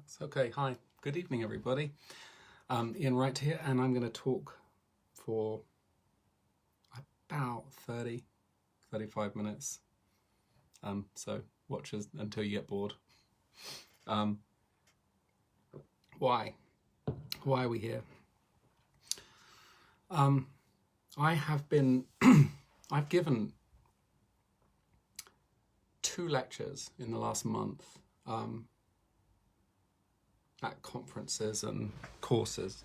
Works. Okay, hi. Good evening, everybody. Ian Wright here, and I'm going to talk for about 35 minutes. So watch us until you get bored. Why? Why are we here? I have been, I've given 2 lectures in the last month at conferences and courses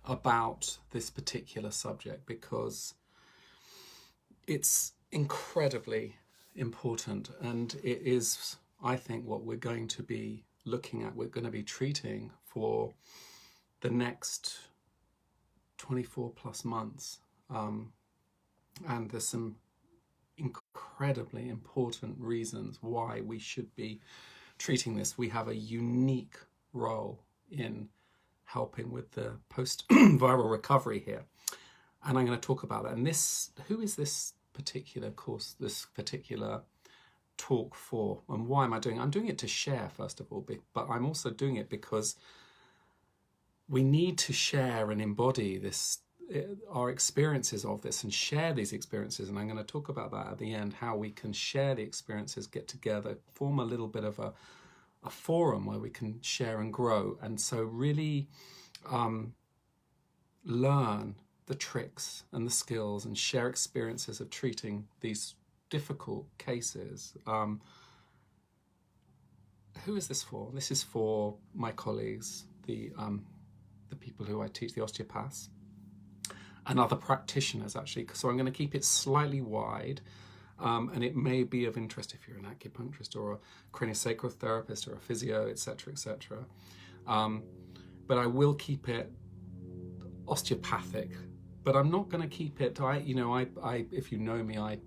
about this particular subject because it's incredibly important, and it is, I think, what we're going to be looking at, we're going to be treating for the next 24 plus months. And there's some incredibly important reasons why we should be treating this. We have a unique role in helping with the post-viral recovery here. And I'm going to talk about that. And who is this particular course, this particular talk for, and why am I doing it? I'm doing it to share, first of all, but I'm also doing it because we need to share and embody our experiences of this and share these experiences. And I'm going to talk about that at the end, how we can share the experiences, get together, form a little bit of a forum where we can share and grow. And so really learn the tricks and the skills and share experiences of treating these difficult cases. Who is this for? This is for my colleagues, the people who I teach, the osteopaths, and other practitioners, actually. So I'm going to keep it slightly wide, and it may be of interest if you're an acupuncturist or a craniosacral therapist or a physio, etc., etc. But I will keep it osteopathic. But I'm not going to keep it. If you know me, I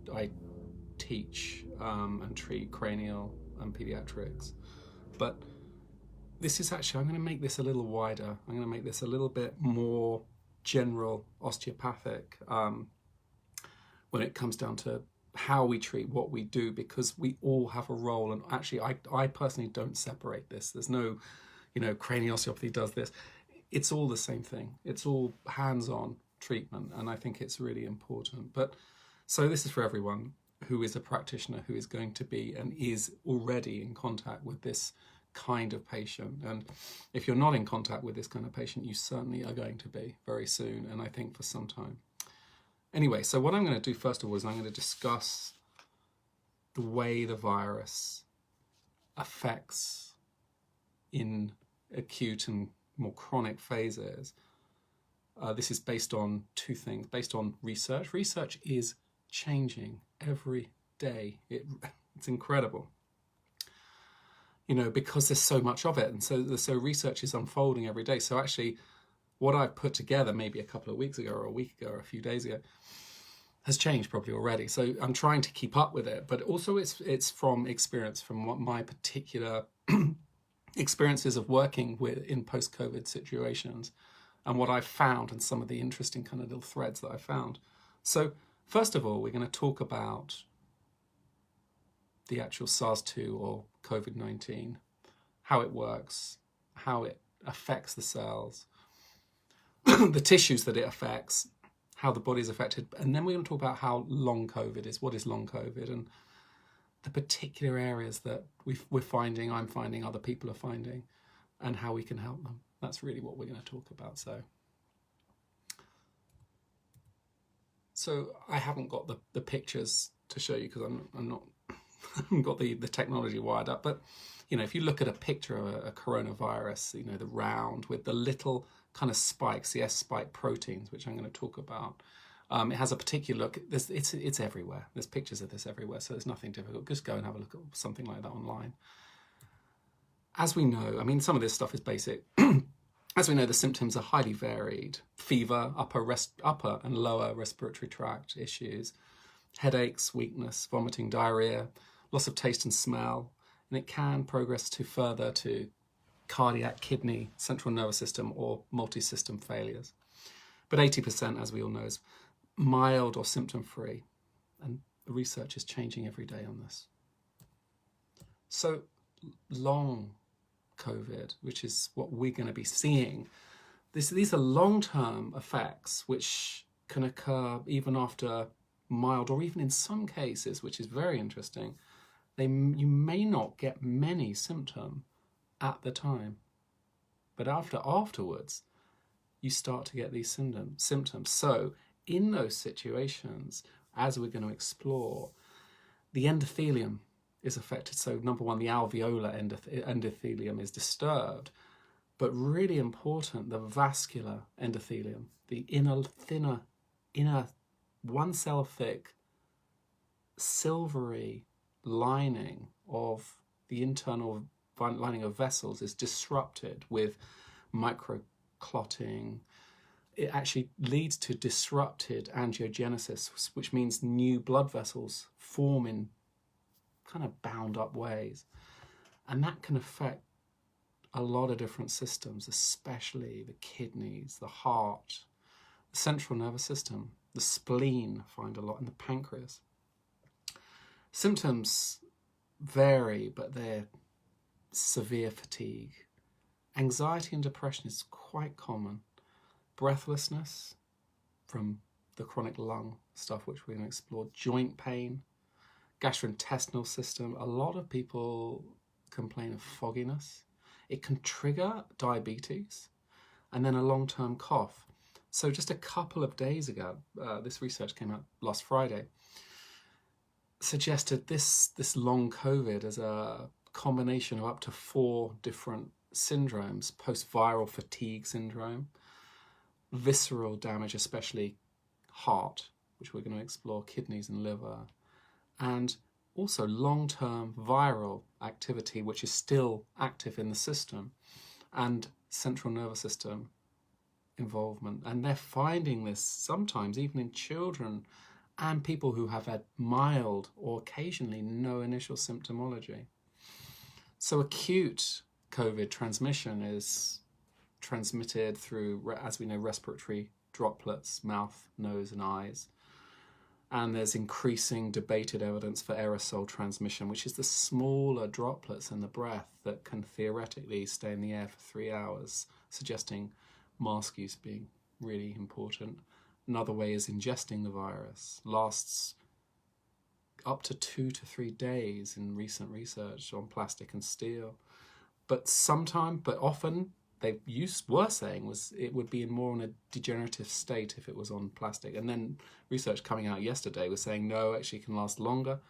teach and treat cranial and pediatrics. But this is actually, I'm going to make this a little wider. I'm going to make this a little bit more general osteopathic when it comes down to how we treat, what we do, because we all have a role. And actually, I personally don't separate this. There's no, cranial osteopathy does this. It's all the same thing. It's all hands-on treatment, and I think it's really important. But so this is for everyone who is a practitioner, who is going to be and is already in contact with this kind of patient. And if you're not in contact with this kind of patient, you certainly are going to be very soon, and I think for some time. Anyway, so what I'm going to do first of all is I'm going to discuss the way the virus affects in acute and more chronic phases. This is based on 2 things, based on research. Research is changing every day. It's incredible. Because there's so much of it, and so research is unfolding every day. So actually, what I've put together maybe a couple of weeks ago or a week ago or a few days ago has changed probably already. So I'm trying to keep up with it, but also it's from experience, from what my particular experiences of working in post-COVID situations and what I've found and some of the interesting kind of little threads that I found. So first of all, we're going to talk about the actual SARS-2 or COVID-19, how it works, how it affects the cells, the tissues that it affects, how the body is affected, and then we're going to talk about how long COVID is, what is long COVID, and the particular areas that we're finding, I'm finding, other people are finding, and how we can help them. That's really what we're going to talk about. So I haven't got the pictures to show you because I'm not I haven't got the technology wired up, but if you look at a picture of a coronavirus, the round with the little kind of spikes, the S-spike proteins, which I'm going to talk about, it has a particular look. It's everywhere. There's pictures of this everywhere, so there's nothing difficult. Just go and have a look at something like that online. As we know, some of this stuff is basic. As we know, the symptoms are highly varied: fever, upper and lower respiratory tract issues, headaches, weakness, vomiting, diarrhea, loss of taste and smell, and it can progress further to cardiac, kidney, central nervous system, or multi-system failures. But 80%, as we all know, is mild or symptom-free, and the research is changing every day on this. So long COVID, which is what we're going to be seeing. These are long-term effects which can occur even after mild, or even in some cases, which is very interesting, you may not get many symptoms at the time, but afterwards you start to get these symptoms. So in those situations, as we're going to explore, the endothelium is affected. So number one, the alveolar endothelium is disturbed, but really important, the vascular endothelium, the thinner inner 1 cell thick silvery lining of the internal lining of vessels is disrupted with microclotting. It actually leads to disrupted angiogenesis, which means new blood vessels form in kind of bound up ways. And that can affect a lot of different systems, especially the kidneys, the heart, the central nervous system, the spleen, I find a lot, and the pancreas. Symptoms vary, but they're severe fatigue. Anxiety and depression is quite common. Breathlessness from the chronic lung stuff, which we're going to explore. Joint pain, gastrointestinal system. A lot of people complain of fogginess. It can trigger diabetes and then a long-term cough. So just a couple of days ago, this research came out last Friday, suggested this long COVID as a combination of up to 4 different syndromes: post-viral fatigue syndrome, visceral damage, especially heart, which we're going to explore, kidneys and liver, and also long-term viral activity, which is still active in the system, and central nervous system involvement. And they're finding this sometimes even in children and people who have had mild or occasionally no initial symptomology. So acute COVID transmission is transmitted through, as we know, respiratory droplets, mouth, nose and eyes. And there's increasing debated evidence for aerosol transmission, which is the smaller droplets in the breath that can theoretically stay in the air for 3 hours, suggesting mask use being really important. Another way is ingesting the virus. Lasts up to 2 to 3 days in recent research on plastic and steel. But often were saying was it would be in more in a degenerative state if it was on plastic. And then research coming out yesterday was saying no, actually it can last longer.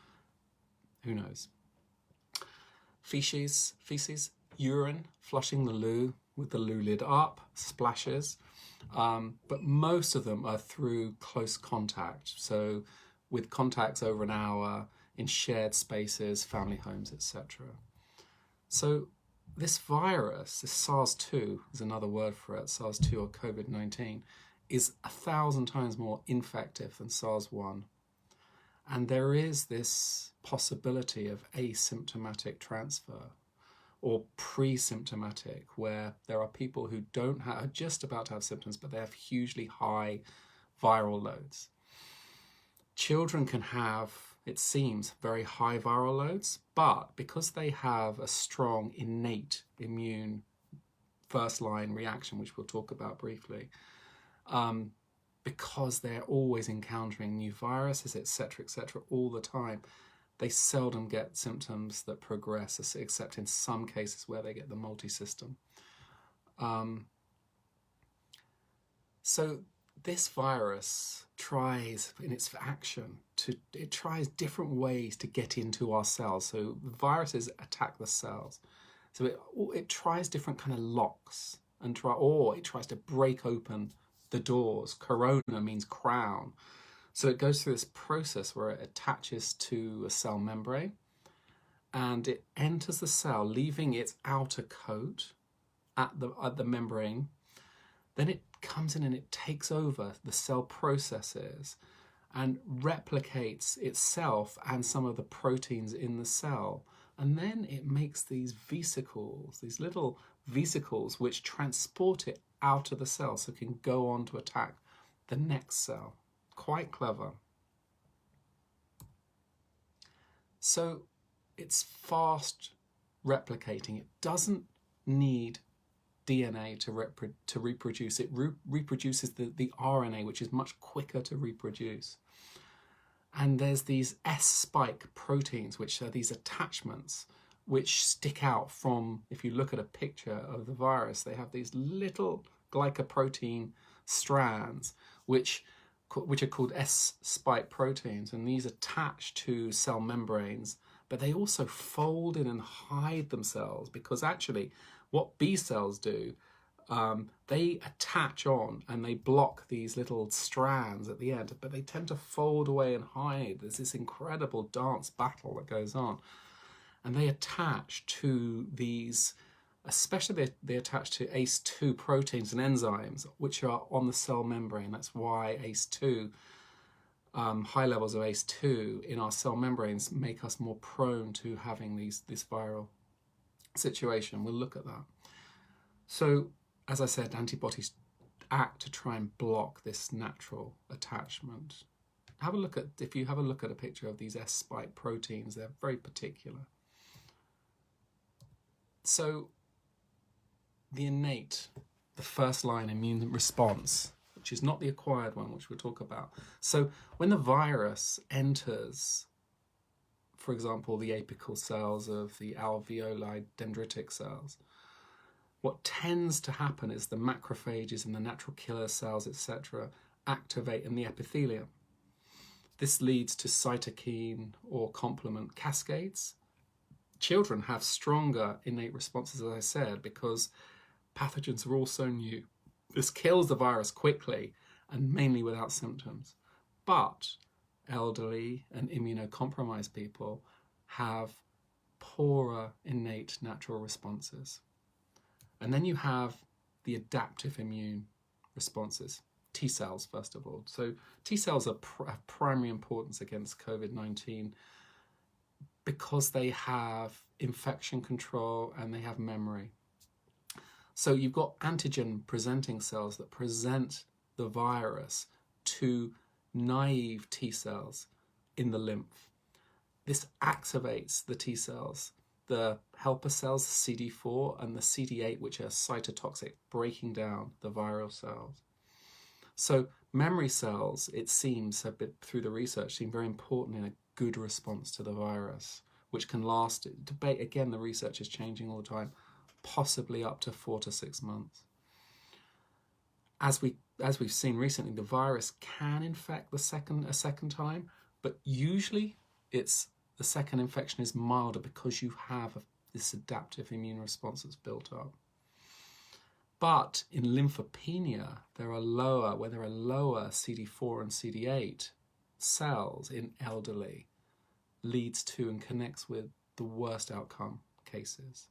Who knows? Feces, urine, flushing the loo with the loo lid up, splashes. But most of them are through close contact. So with contacts over an hour in shared spaces, family homes, etc. So this virus, this SARS-2 is another word for it, SARS-2 or COVID-19, is 1,000 times more infective than SARS-1. And there is this possibility of asymptomatic transfer or pre-symptomatic, where there are people who are just about to have symptoms, but they have hugely high viral loads. Children can have, it seems, very high viral loads, but because they have a strong innate immune first-line reaction, which we'll talk about briefly, because they're always encountering new viruses, etc., all the time, they seldom get symptoms that progress, except in some cases where they get the multi-system. So this virus tries, in its action, it tries different ways to get into our cells. So viruses attack the cells. So it tries different kind of locks, or it tries to break open the doors. Corona means crown. So it goes through this process where it attaches to a cell membrane and it enters the cell, leaving its outer coat at the membrane. Then it comes in and it takes over the cell processes and replicates itself and some of the proteins in the cell. And then it makes these vesicles, these little vesicles, which transport it out of the cell so it can go on to attack the next cell. Quite clever. So it's fast replicating. It doesn't need DNA to reproduce. It reproduces the RNA, which is much quicker to reproduce. And there's these S-spike proteins, which are these attachments which stick out from, if you look at a picture of the virus, they have these little glycoprotein strands, which are called S-spike proteins, and these attach to cell membranes, but they also fold in and hide themselves, because actually what B cells do, they attach on and they block these little strands at the end, but they tend to fold away and hide. There's this incredible dance battle that goes on, and they attach to these, especially they attach to ACE2 proteins and enzymes, which are on the cell membrane. That's why ACE2, high levels of ACE2 in our cell membranes make us more prone to having this viral situation. We'll look at that. So, as I said, antibodies act to try and block this natural attachment. If you have a look at a picture of these S-spike proteins, they're very particular. So, the first line immune response, which is not the acquired one, which we'll talk about. So when the virus enters, for example, the apical cells of the alveoli dendritic cells, what tends to happen is the macrophages and the natural killer cells, etc., activate in the epithelium. This leads to cytokine or complement cascades. Children have stronger innate responses, as I said, because pathogens are also new. This kills the virus quickly and mainly without symptoms. But elderly and immunocompromised people have poorer innate natural responses. And then you have the adaptive immune responses, T cells, first of all. So T cells are of primary importance against COVID-19 because they have infection control and they have memory. So you've got antigen presenting cells that present the virus to naive T cells in the lymph. This activates the T cells, the helper cells, the CD4 and the CD8, which are cytotoxic, breaking down the viral cells. So memory cells, it seems, have been, through the research, seem very important in a good response to the virus, which can last, debate, again, the research is changing all the time, possibly up to 4 to 6 months. As we've seen recently, the virus can infect a second time, but usually the second infection is milder because you have this adaptive immune response that's built up. But in lymphopenia, there are lower CD4 and CD8 cells in elderly, leads to and connects with the worst outcome cases.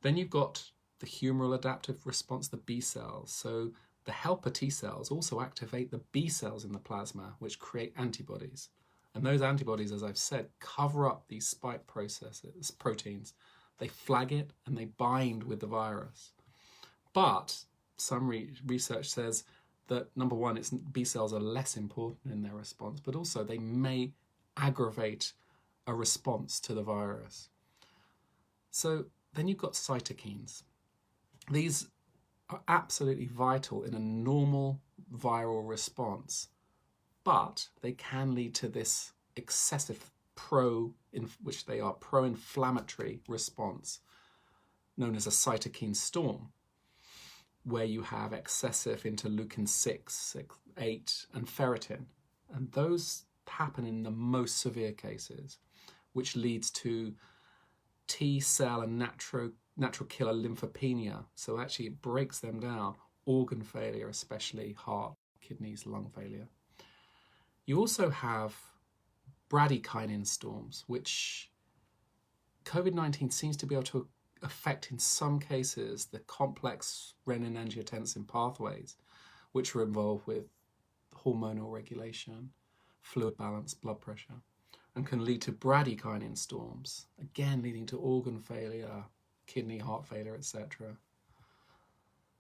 Then you've got the humoral adaptive response, the B cells. So the helper T cells also activate the B cells in the plasma, which create antibodies. And those antibodies, as I've said, cover up these spike proteins. They flag it and they bind with the virus. But some research says that, number one, B cells are less important in their response, but also they may aggravate a response to the virus. So then you've got cytokines. These are absolutely vital in a normal viral response, but they can lead to this excessive which they are pro-inflammatory response, known as a cytokine storm, where you have excessive interleukin 6, 8, and ferritin. And those happen in the most severe cases, which leads to T cell and natural killer lymphopenia. So actually it breaks them down, organ failure, especially heart, kidneys, lung failure. You also have bradykinin storms, which COVID-19 seems to be able to affect in some cases the complex renin-angiotensin pathways, which are involved with hormonal regulation, fluid balance, blood pressure, and can lead to bradykinin storms, again leading to organ failure, kidney, heart failure, etc.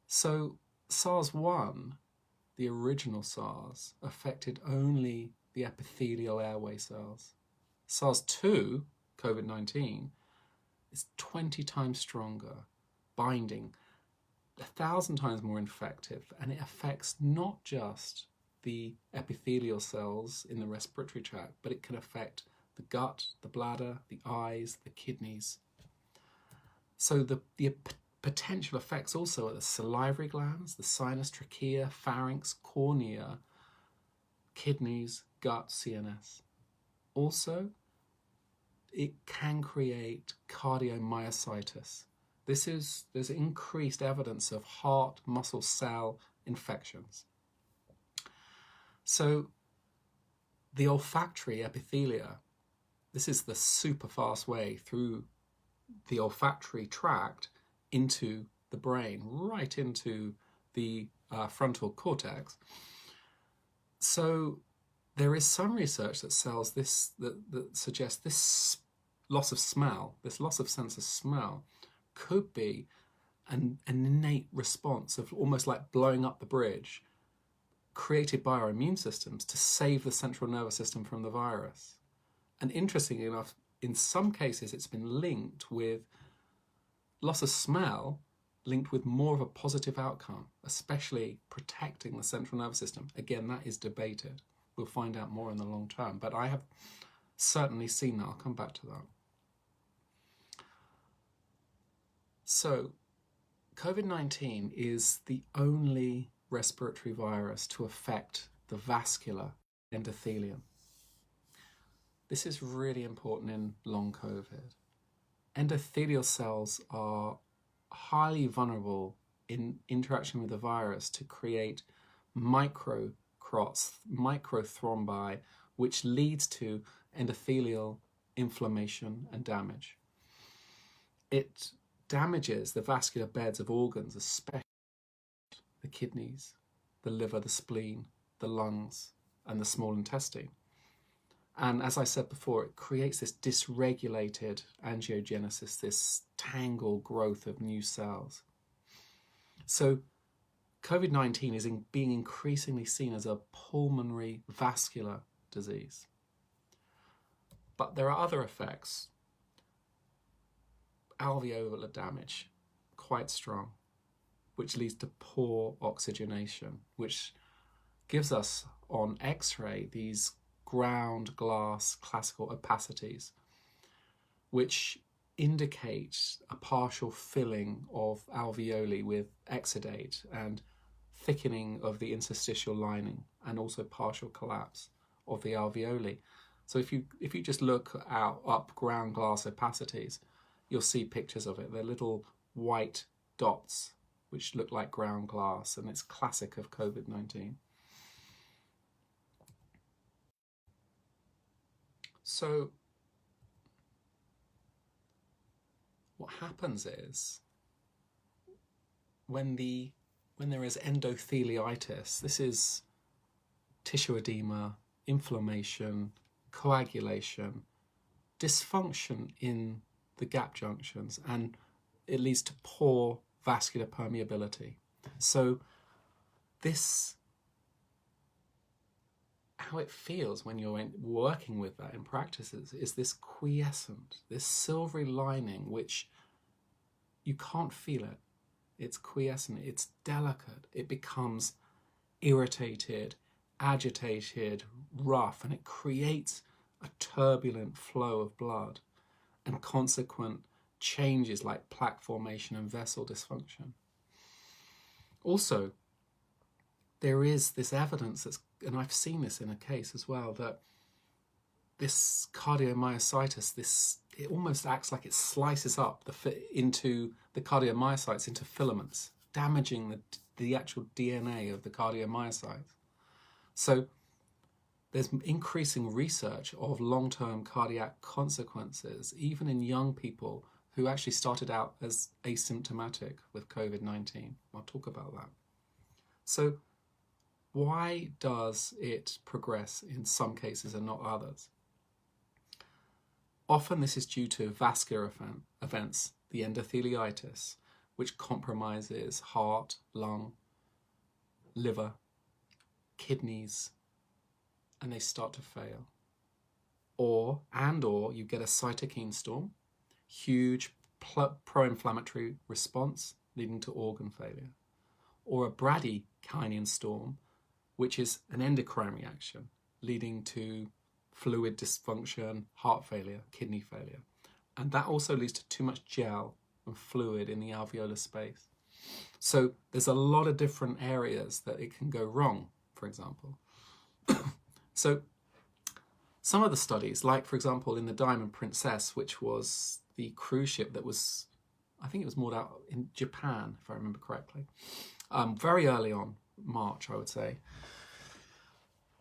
So SARS-1, the original SARS, affected only the epithelial airway cells. SARS-2, COVID-19, is 20 times stronger binding, 1,000 times more effective, and it affects not just the epithelial cells in the respiratory tract, but it can affect the gut, the bladder, the eyes, the kidneys. So the potential effects also are the salivary glands, the sinus, trachea, pharynx, cornea, kidneys, gut, CNS. Also, it can create cardiomyositis. There's increased evidence of heart muscle cell infections. So the olfactory epithelia, this is the super fast way through the olfactory tract into the brain, right into the frontal cortex. So there is some research that suggests this loss of smell, this loss of sense of smell, could be an innate response of almost like blowing up the bridge created by our immune systems to save the central nervous system from the virus. And interestingly enough, in some cases it's been linked with loss of smell, linked with more of a positive outcome, especially protecting the central nervous system. Again, that is debated. We'll find out more in the long term, but I have certainly seen that. I'll come back to that. So, COVID-19 is the only respiratory virus to affect the vascular endothelium. This is really important in long COVID. Endothelial cells are highly vulnerable in interaction with the virus to create microcrots, microthrombi, which leads to endothelial inflammation and damage. It damages the vascular beds of organs, especially the kidneys, the liver, the spleen, the lungs, and the small intestine. And as I said before, it creates this dysregulated angiogenesis, this tangled growth of new cells. So COVID-19 is being increasingly seen as a pulmonary vascular disease. But there are other effects. Alveolar damage, quite strong, which leads to poor oxygenation, which gives us on X-ray these ground glass classical opacities, which indicate a partial filling of alveoli with exudate and thickening of the interstitial lining, and also partial collapse of the alveoli. So if you just look up ground glass opacities, you'll see pictures of it. They're little white dots which look like ground glass, and it's classic of COVID-19. So what happens is when there is endotheliitis, this is tissue edema, inflammation, coagulation, dysfunction in the gap junctions, and it leads to poor vascular permeability. So this, how it feels when you're working with that in practices, is this quiescent, this silvery lining which you can't feel it. It's quiescent, it's delicate, it becomes irritated, agitated, rough, and it creates a turbulent flow of blood and consequent changes like plaque formation and vessel dysfunction. Also, there is this evidence and I've seen this in a case as well, that this cardiomyositis, it almost acts like it slices up into the cardiomyocytes into filaments, damaging the actual DNA of the cardiomyocytes. So there's increasing research of long-term cardiac consequences, even in young people who actually started out as asymptomatic with COVID-19. I'll talk about that. So why does it progress in some cases and not others? Often this is due to vascular events, the endotheliitis, which compromises heart, lung, liver, kidneys, and they start to fail. Or you get a cytokine storm, huge pro-inflammatory response leading to organ failure, or a bradykinin storm, which is an endocrine reaction leading to fluid dysfunction, heart failure, kidney failure. And that also leads to too much gel and fluid in the alveolar space. So there's a lot of different areas that it can go wrong, for example. So some of the studies, like for example in the Diamond Princess, which was the cruise ship that was, I think it was moored out in Japan, if I remember correctly, very early on, March, I would say.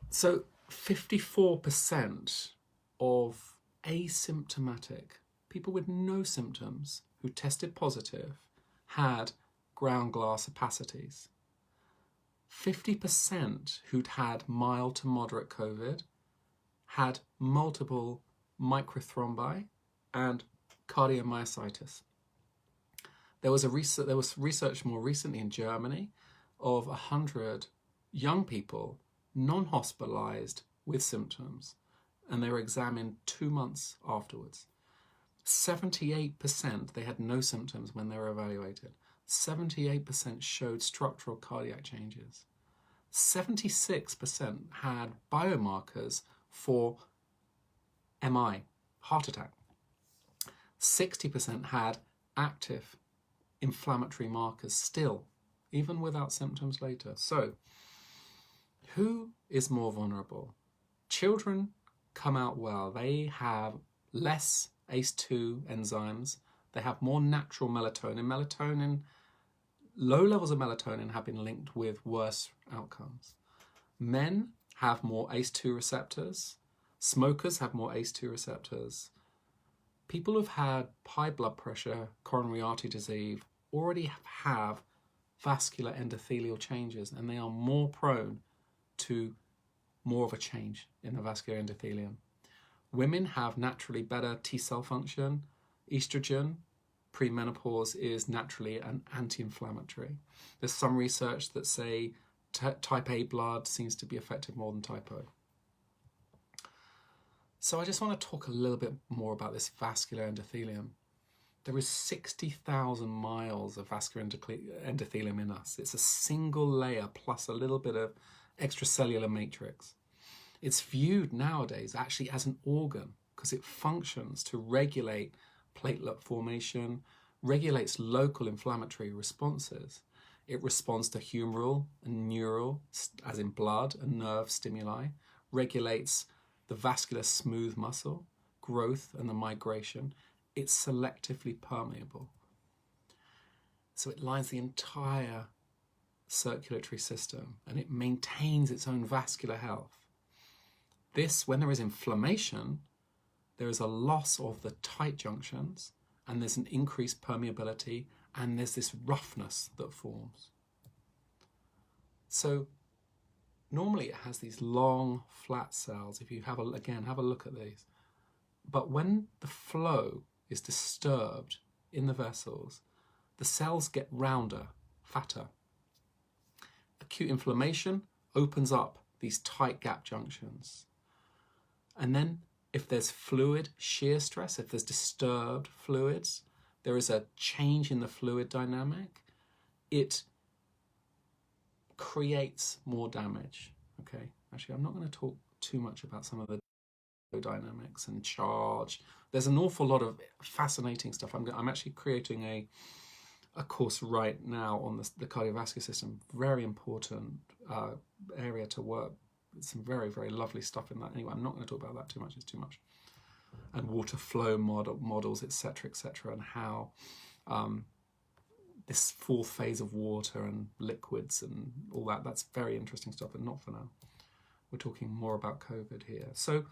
So 54% of asymptomatic people with no symptoms who tested positive had ground glass opacities. 50% who'd had mild to moderate COVID had multiple microthrombi and cardiomyositis. There was research more recently in Germany of 100 young people non-hospitalized with symptoms, and they were examined 2 months afterwards. 78%, they had no symptoms when they were evaluated. 78% showed structural cardiac changes. 76% had biomarkers for MI, heart attack. 60% had active inflammatory markers still, even without symptoms later. So, who is more vulnerable? Children come out well. They have less ACE2 enzymes. They have more natural melatonin. Low levels of melatonin have been linked with worse outcomes. Men have more ACE2 receptors. Smokers have more ACE2 receptors. People who've had high blood pressure, coronary artery disease, already have vascular endothelial changes, and they are more prone to more of a change in the vascular endothelium. Women have naturally better T cell function. Estrogen, premenopause, is naturally an anti-inflammatory. There's some research that say type A blood seems to be effective more than type O. So I just want to talk a little bit more about this vascular endothelium. There is 60,000 miles of vascular endothelium in us. It's a single layer plus a little bit of extracellular matrix. It's viewed nowadays actually as an organ because it functions to regulate platelet formation, regulates local inflammatory responses. It responds to humoral and neural, as in blood and nerve stimuli, regulates the vascular smooth muscle, growth and the migration. It's selectively permeable. So it lines the entire circulatory system and it maintains its own vascular health. This, when there is inflammation, there is a loss of the tight junctions and there's an increased permeability and there's this roughness that forms. So normally it has these long flat cells. If you have a look at these. But when the flow is disturbed in the vessels, the cells get rounder, fatter. Acute inflammation opens up these tight gap junctions. And then if there's fluid shear stress, if there's disturbed fluids, there is a change in the fluid dynamic. It creates more damage. Okay, actually, I'm not going to talk too much about some of the dynamics and charge. There's an awful lot of fascinating stuff. I'm actually creating a course right now on the cardiovascular system. Very important area to work. Some very, very lovely stuff in that. Anyway, I'm not going to talk about that too much. It's too much. And water flow models, etc., and how this fourth phase of water and liquids and all that. That's very interesting stuff, but not for now. We're talking more about COVID here. So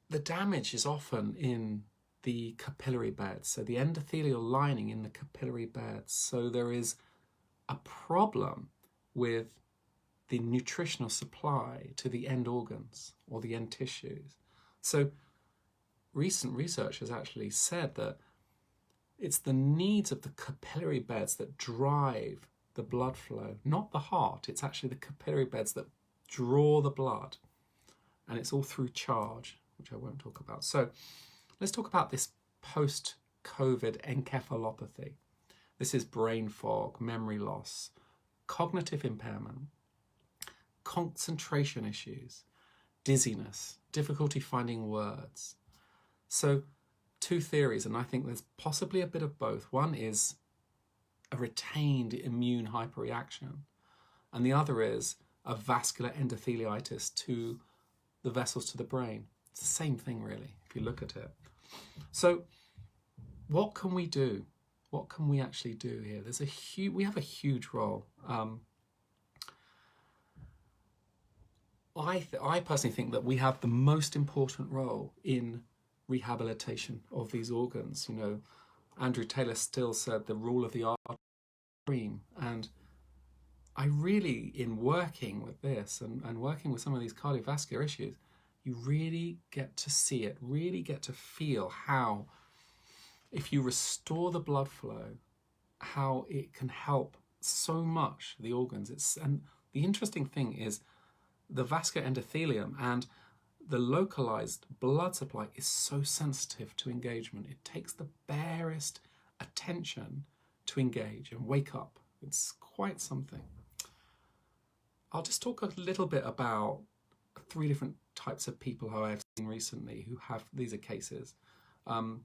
the damage is often in the capillary beds, so the endothelial lining in the capillary beds. So there is a problem with the nutritional supply to the end organs or the end tissues. So recent research has actually said that it's the needs of the capillary beds that drive the blood flow, not the heart. It's actually the capillary beds that draw the blood, and it's all through charge, which I won't talk about. So let's talk about this post-COVID encephalopathy. This is brain fog, memory loss, cognitive impairment, concentration issues, dizziness, difficulty finding words. So 2 theories, and I think there's possibly a bit of both. One is a retained immune hyperreaction, and the other is a vascular endotheliitis to the vessels to the brain. It's the same thing, really, if you look at it. So what can we do? What can we actually do here? We have a huge role. I personally think that we have the most important role in rehabilitation of these organs. You know, Andrew Taylor Still said the rule of the artery, and I really, in working with this and working with some of these cardiovascular issues, you really get to see it, really get to feel how, if you restore the blood flow, how it can help so much the organs. And the interesting thing is the vascular endothelium and the localized blood supply is so sensitive to engagement. It takes the barest attention to engage and wake up. It's quite something. I'll just talk a little bit about 3 different types of people who I've seen recently who have, these are cases. The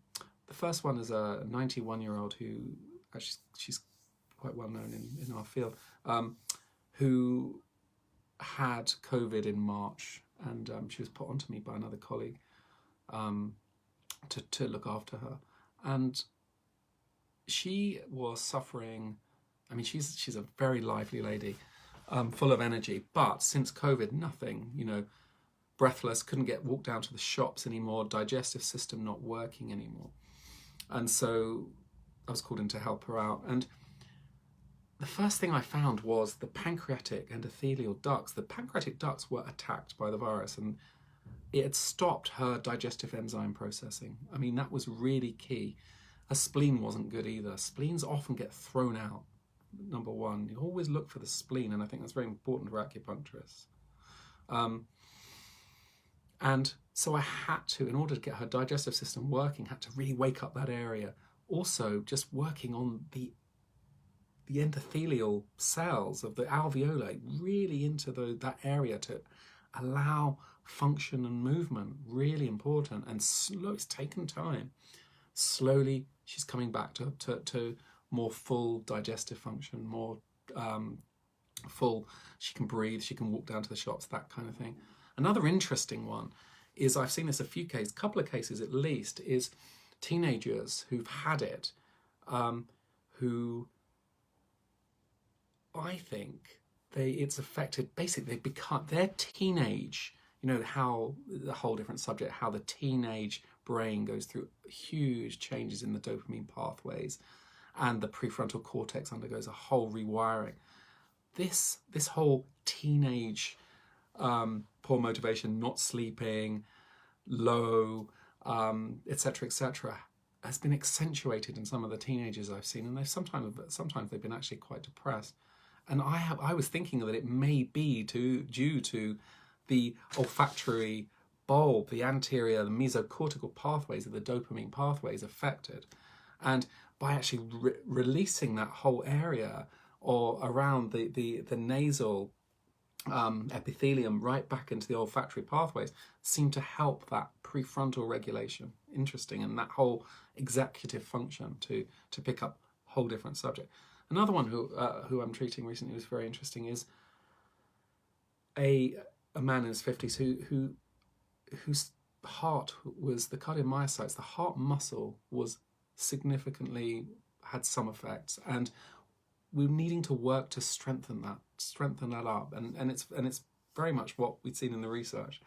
first one is a 91-year-old who, actually she's quite well known in our field, who had COVID in March, and she was put onto me by another colleague to look after her. And she was suffering, I mean, she's a very lively lady, full of energy, but since COVID, nothing, you know, breathless, couldn't walk down to the shops anymore, digestive system not working anymore. And so I was called in to help her out. And the first thing I found was the pancreatic endothelial ducts. The pancreatic ducts were attacked by the virus, and it had stopped her digestive enzyme processing. I mean, that was really key. Her spleen wasn't good either. Spleens often get thrown out, number one. You always look for the spleen, and I think that's very important for acupuncturists. And so I had to, in order to get her digestive system working, had to really wake up that area. Also, just working on the endothelial cells of the alveoli really into that area to allow function and movement, really important. And slow, it's taken time. Slowly, she's coming back to more full digestive function, more full, she can breathe, she can walk down to the shops, that kind of thing. Another interesting one is, I've seen this couple of cases at least, is teenagers who've had it, who I think it's affected, basically they become, their teenage, you know, how the whole different subject, how the teenage brain goes through huge changes in the dopamine pathways and the prefrontal cortex undergoes a whole rewiring. This whole teenage poor motivation, not sleeping, low, etc., has been accentuated in some of the teenagers I've seen, and sometimes they've been actually quite depressed. And I was thinking that it may be due to the olfactory bulb, the anterior, the mesocortical pathways of the dopamine pathways affected, and by actually releasing that whole area or around the nasal epithelium right back into the olfactory pathways seem to help that prefrontal regulation. Interesting, and that whole executive function to pick up a whole different subject. Another one who I'm treating recently was very interesting is a man in his 50s whose heart was, the cardiomyocytes, the heart muscle was significantly, had some effects, and we're needing to work to strengthen that up, and it's very much what we'd seen in the research.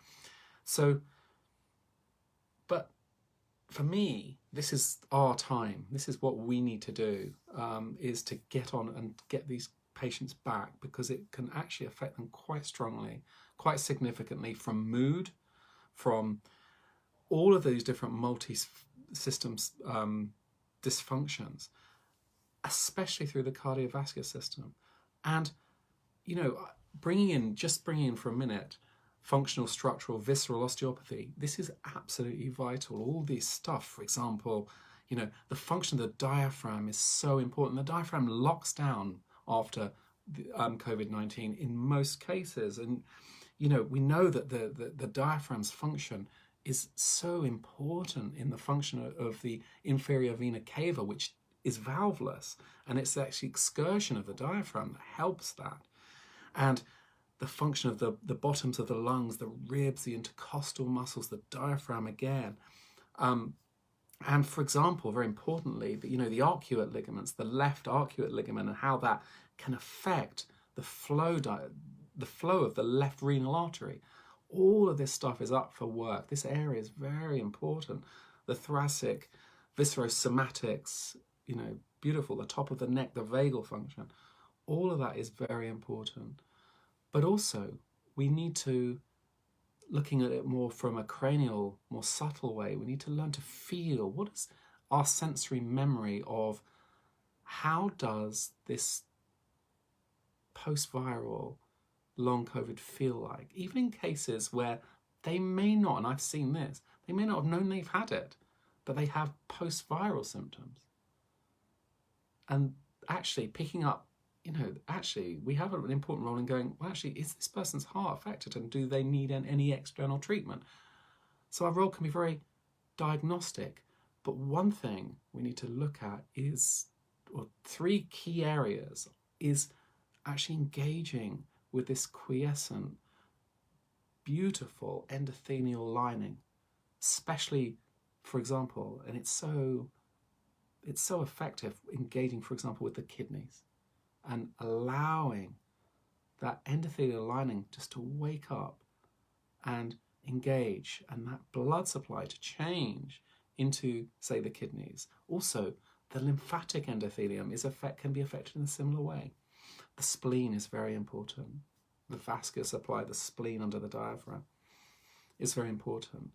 So, but for me, this is our time. This is what we need to do, is to get on and get these patients back, because it can actually affect them quite strongly, quite significantly, from mood, from all of those different multi-systems dysfunctions, especially through the cardiovascular system. And, you know, bringing in for a minute, functional, structural, visceral osteopathy. This is absolutely vital. All this stuff, for example, you know, the function of the diaphragm is so important. The diaphragm locks down after COVID-19 in most cases. And, you know, we know that the diaphragm's function is so important in the function of the inferior vena cava, which is valveless. And it's actually excursion of the diaphragm that helps that. And the function of the bottoms of the lungs, the ribs, the intercostal muscles, the diaphragm again. And for example, very importantly, you know, the arcuate ligaments, the left arcuate ligament, and how that can affect the flow of the left renal artery. All of this stuff is up for work. This area is very important. The thoracic, viscerosomatics, you know, beautiful. The top of the neck, the vagal function. All of that is very important. But also, we need to, looking at it more from a cranial, more subtle way, we need to learn to feel what is our sensory memory of how does this post-viral long COVID feel like, even in cases where they may not, and I've seen this, they may not have known they've had it, but they have post-viral symptoms. And actually picking up, you know, actually we have an important role in going, well, actually, is this person's heart affected and do they need any external treatment? So our role can be very diagnostic, but one thing we need to look at is, or three key areas, is actually engaging with this quiescent, beautiful endothelial lining, especially, for example, and it's so effective engaging, for example, with the kidneys and allowing that endothelial lining just to wake up and engage, and that blood supply to change into, say, the kidneys. Also, the lymphatic endothelium can be affected in a similar way. The spleen is very important. The vascular supply, the spleen under the diaphragm, is very important.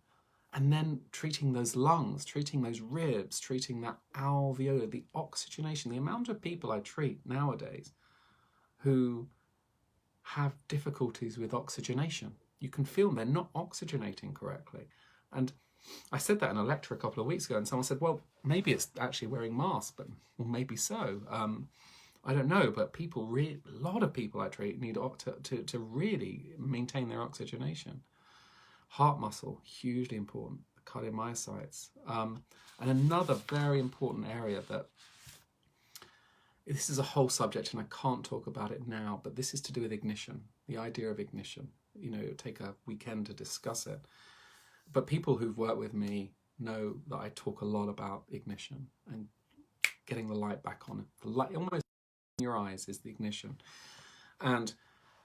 And then treating those lungs, treating those ribs, treating that alveolar, the oxygenation. The amount of people I treat nowadays who have difficulties with oxygenation. You can feel they're not oxygenating correctly. And I said that in a lecture a couple of weeks ago, and someone said, well, maybe it's actually wearing masks, but well, maybe so. I don't know, but a lot of people I treat need to really maintain their oxygenation. Heart muscle, hugely important, cardiomyocytes. And another very important area that, this is a whole subject and I can't talk about it now, but this is to do with ignition, the idea of ignition. You know, it'll take a weekend to discuss it. But people who've worked with me know that I talk a lot about ignition and getting the light back on. The light, almost in your eyes, is the ignition. And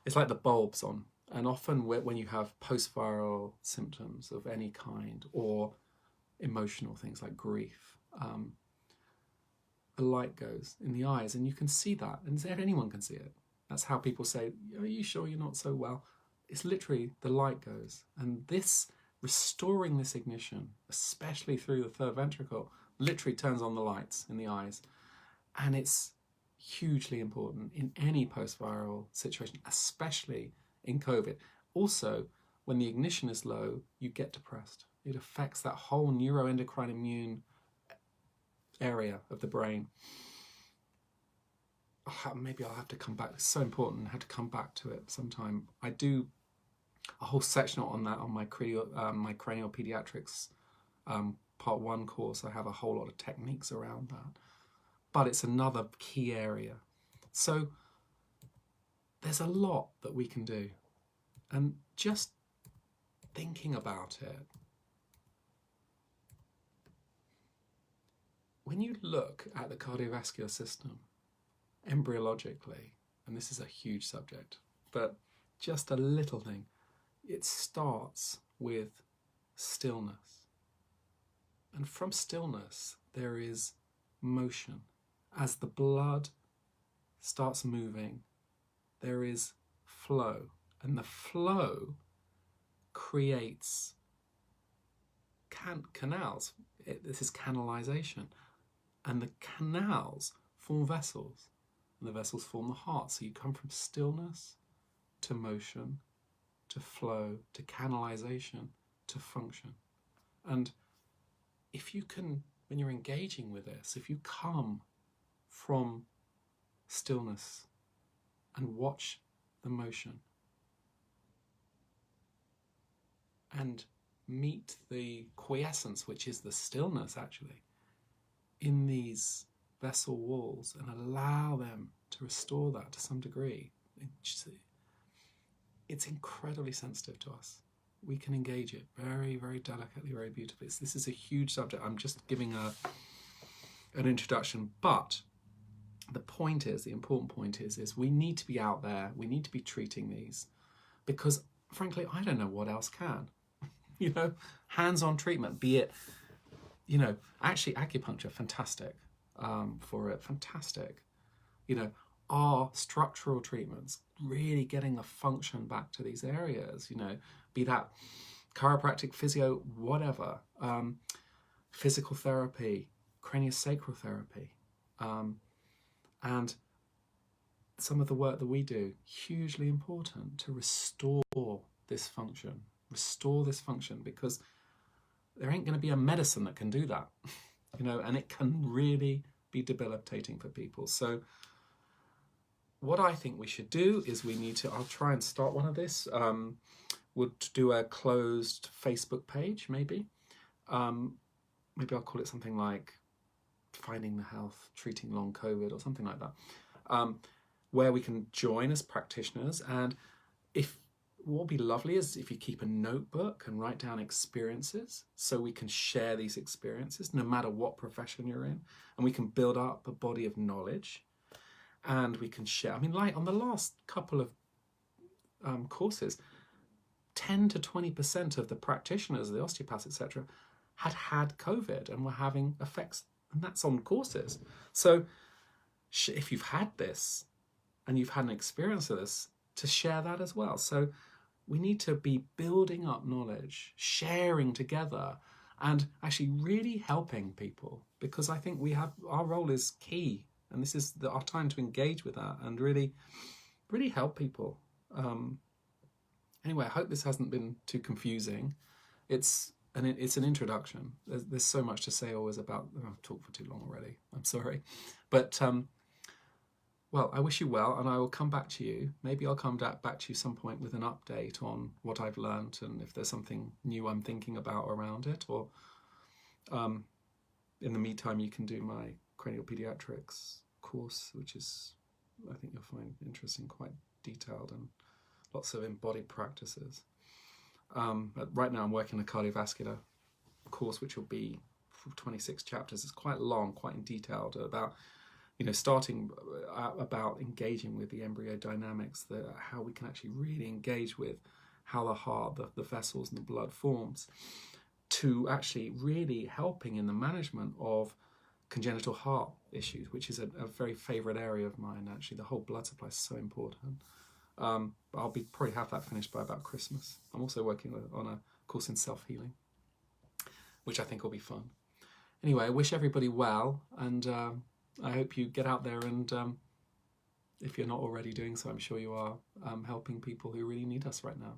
it's like the bulbs on. And often when you have post-viral symptoms of any kind or emotional things like grief, the light goes in the eyes and you can see that, and anyone can see it. That's how people say, are you sure you're not so well? It's literally the light goes. And this, restoring this ignition, especially through the third ventricle, literally turns on the lights in the eyes. And it's hugely important in any post-viral situation, especially in COVID. Also, when the ignition is low, you get depressed. It affects that whole neuroendocrine immune area of the brain. Maybe I'll have to come back. It's so important. I have to come back to it sometime. I do a whole section on that on my cranial pediatrics part 1 course. I have a whole lot of techniques around that. But it's another key area. So there's a lot that we can do. And just thinking about it, when you look at the cardiovascular system embryologically, and this is a huge subject, but just a little thing, it starts with stillness. And from stillness, there is motion. As the blood starts moving, there is flow. And the flow creates canals. This is canalization. And the canals form vessels. And the vessels form the heart. So you come from stillness to motion to flow, to canalization, to function. And if you can, when you're engaging with this, if you come from stillness and watch the motion and meet the quiescence, which is the stillness actually, in these vessel walls, and allow them to restore that to some degree, it's incredibly sensitive to us. We can engage it very, very delicately, very beautifully. This is a huge subject. I'm just giving an introduction, but the point is, the important point is we need to be out there. We need to be treating these, because frankly, I don't know what else can. You know, hands-on treatment, be it, you know, actually acupuncture, fantastic for it, fantastic. You know, are structural treatments really getting the function back to these areas, you know, be that chiropractic, physio, whatever, physical therapy, craniosacral therapy, and some of the work that we do, hugely important to restore this function, because there ain't going to be a medicine that can do that, you know, and it can really be debilitating for people. So what I think we should do is I'll try and start one of this. We'll do a closed Facebook page, maybe. Maybe I'll call it something like Finding the Health, Treating Long COVID, or something like that, where we can join as practitioners. And what would be lovely is if you keep a notebook and write down experiences, so we can share these experiences no matter what profession you're in, and we can build up a body of knowledge, and we can share. I mean, like on the last couple of courses, 10 to 20% of the practitioners, the osteopaths, etc., had COVID and were having effects, and that's on courses. So if you've had this and you've had an experience of this, to share that as well. So we need to be building up knowledge, sharing together, and actually really helping people, because I think our role is key, and this is our time to engage with that and really, really help people. Anyway, I hope this hasn't been too confusing. It's an introduction. There's so much to say always about. I've talked for too long already. I'm sorry, but well, I wish you well, and I will come back to you. Maybe I'll come back to you some point with an update on what I've learned and if there's something new I'm thinking about around it. Or in the meantime, you can do my cranial pediatrics course, which is, I think you'll find interesting, quite detailed, and lots of embodied practices. Right now I'm working a cardiovascular course, which will be 26 chapters. It's quite long, quite detailed, about, you know, starting about engaging with the embryo dynamics, how we can actually really engage with how the heart, the vessels and the blood forms, to actually really helping in the management of congenital heart issues, which is a very favourite area of mine. Actually, the whole blood supply is so important. I'll probably have that finished by about Christmas. I'm also working on a course in self-healing, which I think will be fun. Anyway, I wish everybody well, and I hope you get out there and, if you're not already doing so, I'm sure you are, helping people who really need us right now.